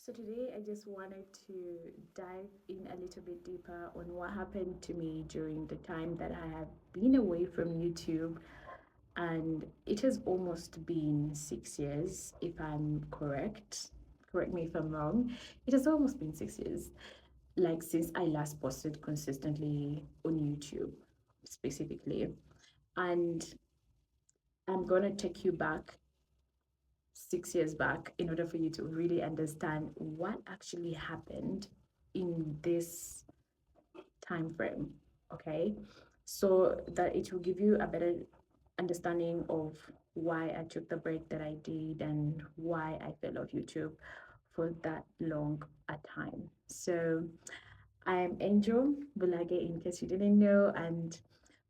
So today I just wanted to dive in a little bit deeper on what happened to me during the time that I have been away from YouTube. And it has almost been 6 years, if I'm correct. Correct me if I'm wrong. It has almost been 6 years, like since I last posted consistently on YouTube, specifically. And I'm going to take you back 6 years back in order for you to really understand what actually happened in this time frame. Okay, so that it will give you a better understanding of why I took the break that I did and why I fell off YouTube for that long a time. So I'm Angel Bulage, in case you didn't know, and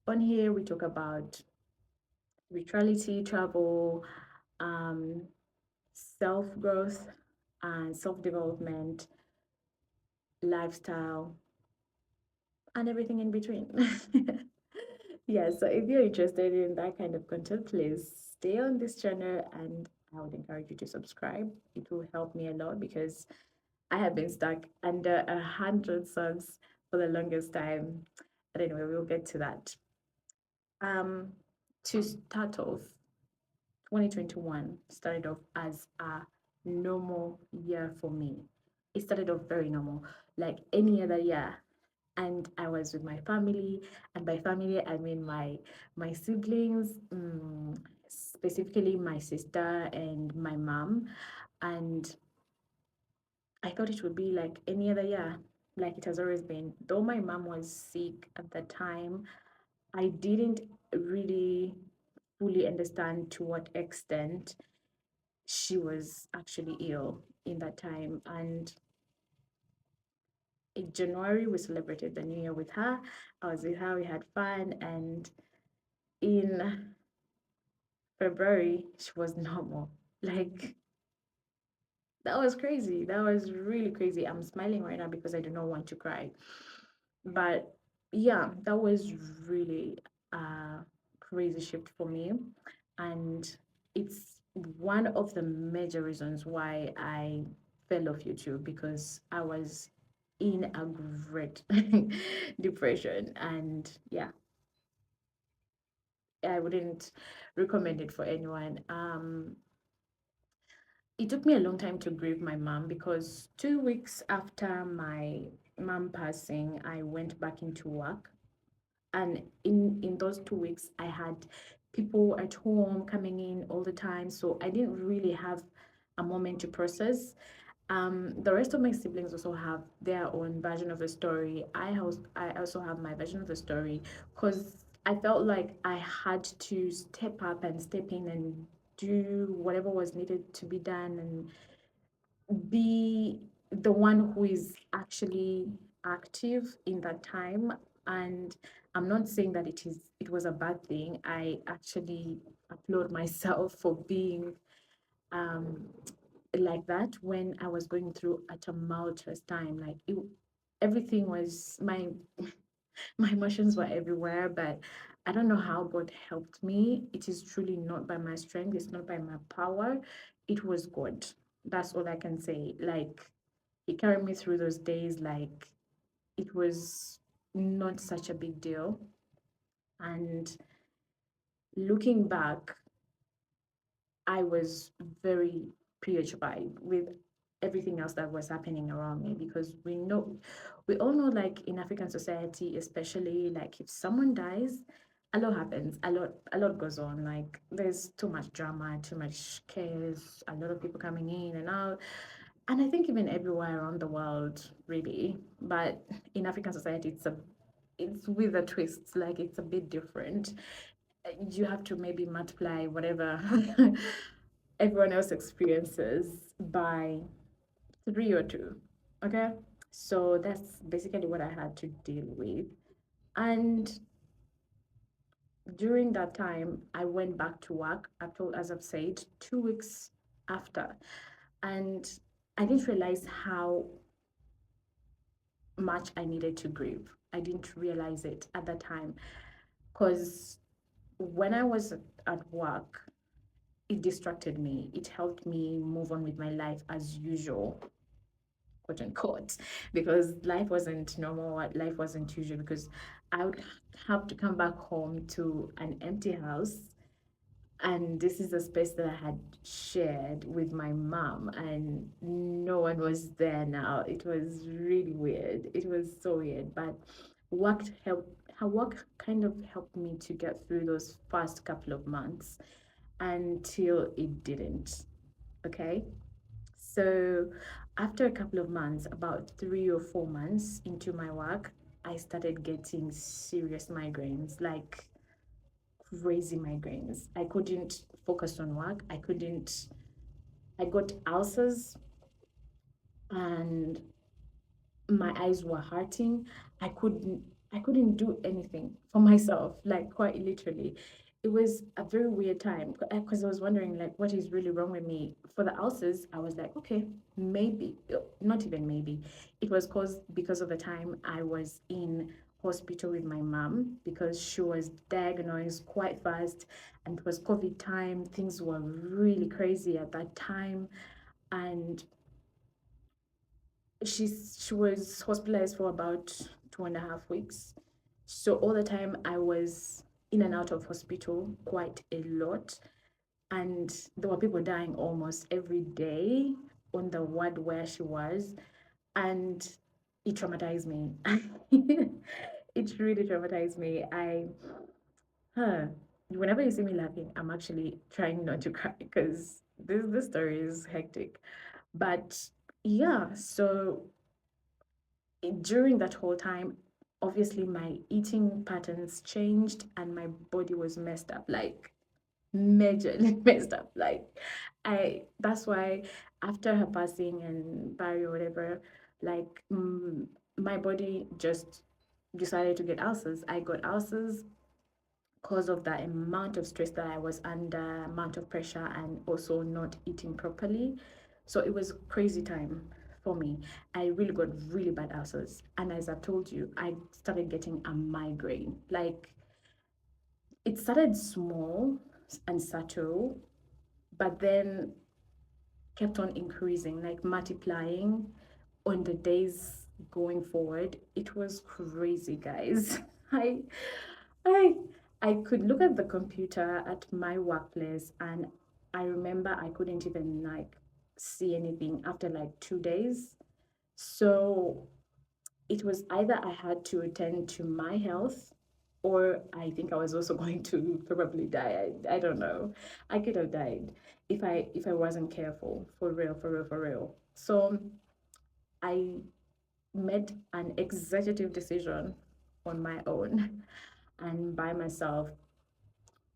on here we talk about spirituality, travel, um, self growth and self development, lifestyle, and everything in between. Yeah, so if you're interested in that kind of content, please stay on this channel and I would encourage you to subscribe. It will help me a lot because I have been stuck under 100 subs for the longest time. But anyway, we'll get to that. Um, to start off, 2021 started off as a normal year for me. It started off very normal, like any other year. And I was with my family, and by family I mean my siblings, specifically my sister and my mom. And I thought it would be like any other year, like it has always been. Though my mom was sick at the time, I didn't really fully understand to what extent she was actually ill in that time. And in January, we celebrated the New Year with her. I was with her, we had fun. And in February, she was normal. Like, that was crazy. That was really crazy. I'm smiling right now because I do not want to cry. But yeah, that was really a crazy shift for me. And it's one of the major reasons why I fell off YouTube because I was in a great depression. And yeah, I wouldn't recommend it for anyone. It took me a long time to grieve my mom because 2 weeks after my mom passing, I went back into work. And in those 2 weeks, I had people at home coming in all the time. So I didn't really have a moment to process. The rest of my siblings also have their own version of the story. I also have my version of the story because I felt like I had to step up and step in and do whatever was needed to be done and be the one who is actually active in that time. And I'm not saying that it was a bad thing. I actually applaud myself for being um like that when I was going through a tumultuous time. Like everything was my emotions were everywhere, but I don't know how God helped me. It is truly not by my strength, it's not by my power. It was God. That's all I can say. Like He carried me through those days like it was not such a big deal. And looking back, I was very preoccupied with everything else that was happening around me because we all know, like in African society especially, like if someone dies, a lot happens, a lot goes on. Like there's too much drama, too much chaos, a lot of people coming in and out. And I think even everywhere around the world, really. But in African society, it's with a twist, like it's a bit different. You have to maybe multiply whatever everyone else experiences by three or two. Okay. So that's basically what I had to deal with. And during that time, I went back to work, after, as I've said, 2 weeks after. And I didn't realize how much I needed to grieve. I didn't realize it at that time because when I was at work, it distracted me. It helped me move on with my life as usual. quote unquote, because life wasn't normal, life wasn't usual, because I would have to come back home to an empty house, and this is a space that I had shared with my mom, and no one was there now. It was really weird. It was so weird, but work helped. Her work kind of helped me to get through those first couple of months until it didn't. Okay, so after a couple of months, about 3 or 4 months into my work, I started getting serious migraines, like crazy migraines. I couldn't focus on work. I got ulcers, and my eyes were hurting. I couldn't do anything for myself, like quite literally. It was a very weird time because I was wondering like what is really wrong with me. For the ulcers, I was like, okay, maybe, not even maybe. It was caused because of the time I was in hospital with my mom, because she was diagnosed quite fast, and it was COVID time. Things were really crazy at that time, and she was hospitalized for about 2.5 weeks. So all the time I was in and out of hospital quite a lot, and there were people dying almost every day on the ward where she was, and it traumatized me. It really traumatized me. Huh, whenever you see me laughing, I'm actually trying not to cry because this story is hectic. But yeah, so during that whole time, obviously my eating patterns changed and my body was messed up, like majorly messed up. Like that's why after her passing and burial or whatever, like my body just decided to get ulcers. I got ulcers because of the amount of stress that I was under, amount of pressure, and also not eating properly. So it was a crazy time for me. I really got really bad ulcers. And as I've told you, I started getting a migraine. Like it started small and subtle, but then kept on increasing, like multiplying on the days going forward. It was crazy, guys. I I I could look at the computer at my workplace, and I remember I couldn't even like see anything after like 2 days. So it was either I had to attend to my health, or I think I was also going to probably die. I don't know. I could have died if I wasn't careful, for real, for real, for real. So I made an executive decision on my own and by myself,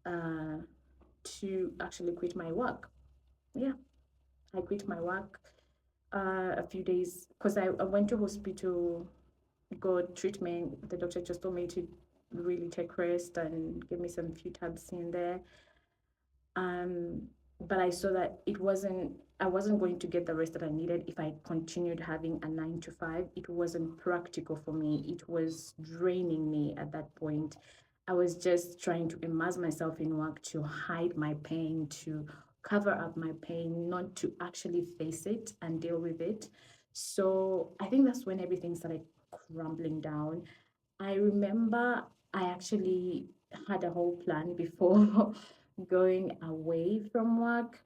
uh, to actually quit my work. Yeah, I quit my work a few days because I went to hospital, got treatment. The doctor just told me to really take rest and give me some few tabs in there. Um, but I saw that I wasn't going to get the rest that I needed if I continued having a 9 to 5. It wasn't practical for me. It was draining me at that point. I was just trying to immerse myself in work to hide my pain, to cover up my pain, not to actually face it and deal with it. So I think that's when everything started crumbling down. I remember I actually had a whole plan before going away from work,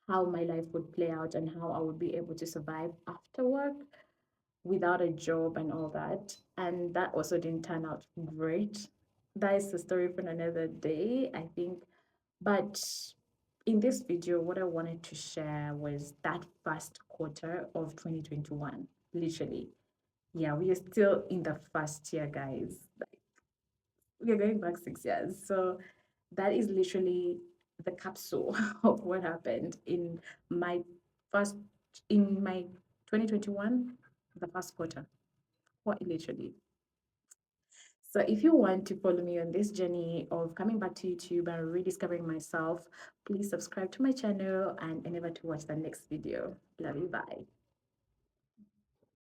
how my life would play out and how I would be able to survive after work without a job and all that. And that also didn't turn out great. That is the story for another day, I think. But in this video, what I wanted to share was that first quarter of 2021, literally. Yeah, we are still in the first year, guys. We are going back 6 years. So that is literally the capsule of what happened my first in my 2021, the first quarter. What literally. So if you want to follow me on this journey of coming back to YouTube and rediscovering myself, please subscribe to my channel and endeavor to watch the next video. Love you. Bye.